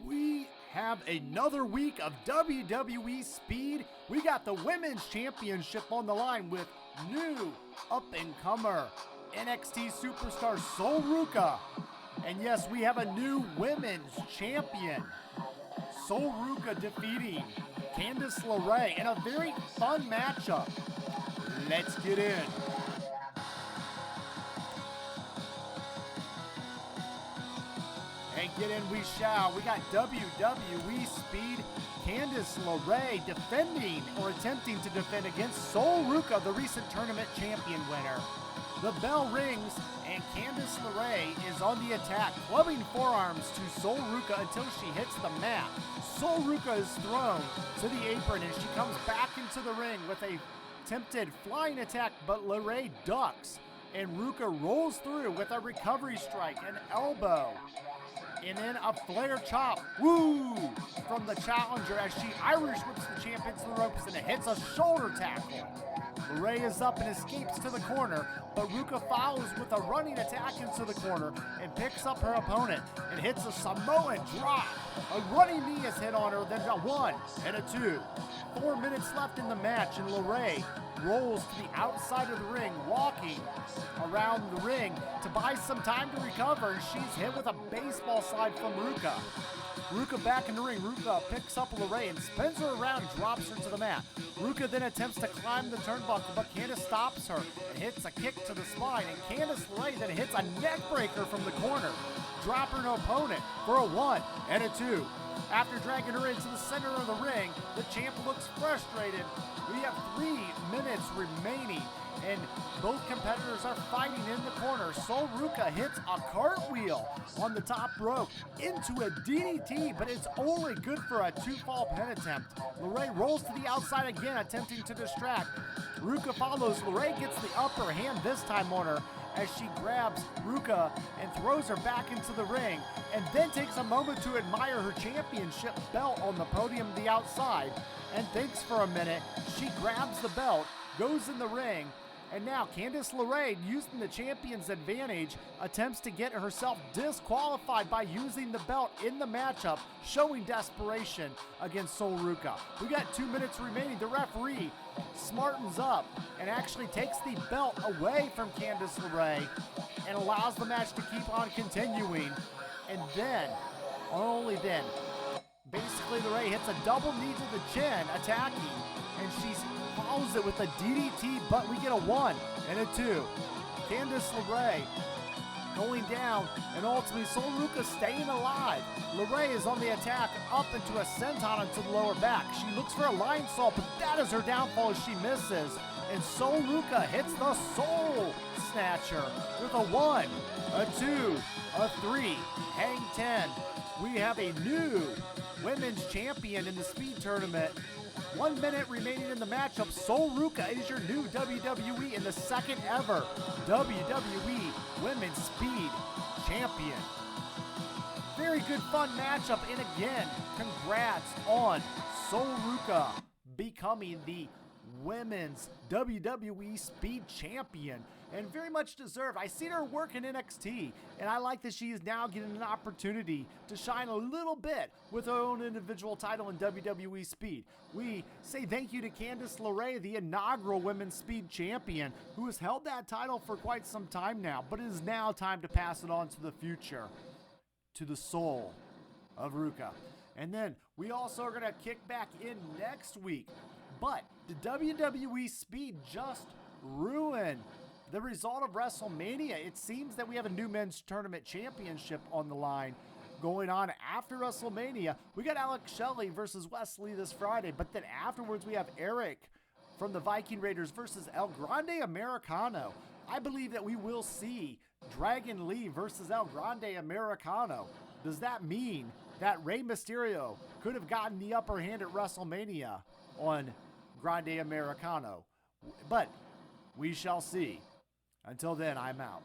We have another week of WWE Speed. We got the Women's Championship on the line with new up-and-comer NXT superstar Sol Ruca. And yes, we have a new Women's Champion. Sol Ruca defeating Candice LeRae in a very fun matchup. Let's get in. And get in we shall. We got WWE Speed. Candice LeRae defending or attempting to defend against Sol Ruca, the recent tournament champion winner. The bell rings and Candice LeRae is on the attack, clubbing forearms to Sol Ruca until she hits the mat. Sol Ruca is thrown to the apron and she comes back into the ring with a attempted flying attack, but LeRae ducks and Ruca rolls through with a recovery strike, an elbow, and then a flare chop, woo, from the challenger as she Irish whips the champ into the ropes and it hits a shoulder tackle. LeRae is up and escapes to the corner, but Ruca follows with a running attack into the corner and picks up her opponent and hits a Samoan drop. A running knee is hit on her, then a 1 and a 2. 4 minutes left in the match and LeRae rolls to the outside of the ring, walking around the ring to buy some time to recover, and she's hit with a baseball slide from Ruca. Ruca back in the ring. Ruca picks up LeRae and spins her around and drops her to the mat. Ruca then attempts to climb the turnbuckle, but Candice stops her and hits a kick to the spine, and Candice LeRae then hits a neck breaker from the corner, dropping her opponent for a 1 and a 2. After dragging her into the center of the ring, the champ looks frustrated. We have 3 minutes remaining, and both competitors are fighting in the corner. Sol Ruca hits a cartwheel on the top rope into a DDT, but it's only good for a 2-fall pin attempt. LeRae rolls to the outside again, attempting to distract. Ruca follows. LeRae gets the upper hand this time on her as she grabs Ruca and throws her back into the ring, and then takes a moment to admire her championship belt on the podium to the outside, and thinks for a minute. She grabs the belt, goes in the ring, and now Candice LeRae, using the champion's advantage, attempts to get herself disqualified by using the belt in the matchup, showing desperation against Sol Ruca. We got 2 minutes remaining. The referee smartens up and actually takes the belt away from Candice LeRae and allows the match to keep on continuing. And then, only then, basically LeRae hits a double knee to the chin, attacking, and she follows it with a DDT, but we get a 1 and a 2. Candice LeRae going down, and ultimately Sol Ruca staying alive. LeRae is on the attack, up into a senton into the lower back. She looks for a lion salt, but that is her downfall as she misses. And Sol Ruca hits the Soul Snatcher with a 1, a 2, a 3, hang 10. We have a new women's champion in the Speed Tournament. 1 minute remaining in the matchup. Sol Ruca is your new WWE and the second ever WWE Women's Speed Champion. Very good fun matchup, and again, congrats on Sol Ruca becoming the Women's WWE Speed Champion, and very much deserved. I seen her work in NXT, and I like that she is now getting an opportunity to shine a little bit with her own individual title in WWE Speed. We say thank you to Candice LeRae, the inaugural Women's Speed Champion, who has held that title for quite some time now, but it is now time to pass it on to the future, to the soul of Ruca. And then we also are going to kick back in next week. But the WWE Speed just ruined the result of WrestleMania. It seems that we have a new men's tournament championship on the line going on after WrestleMania. We got Alex Shelley versus Wesley this Friday, but then afterwards we have Eric from the Viking Raiders versus El Grande Americano. I believe that we will see Dragon Lee versus El Grande Americano. Does that mean that Rey Mysterio could have gotten the upper hand at WrestleMania on Grande Americano? But we shall see. Until then, I'm out.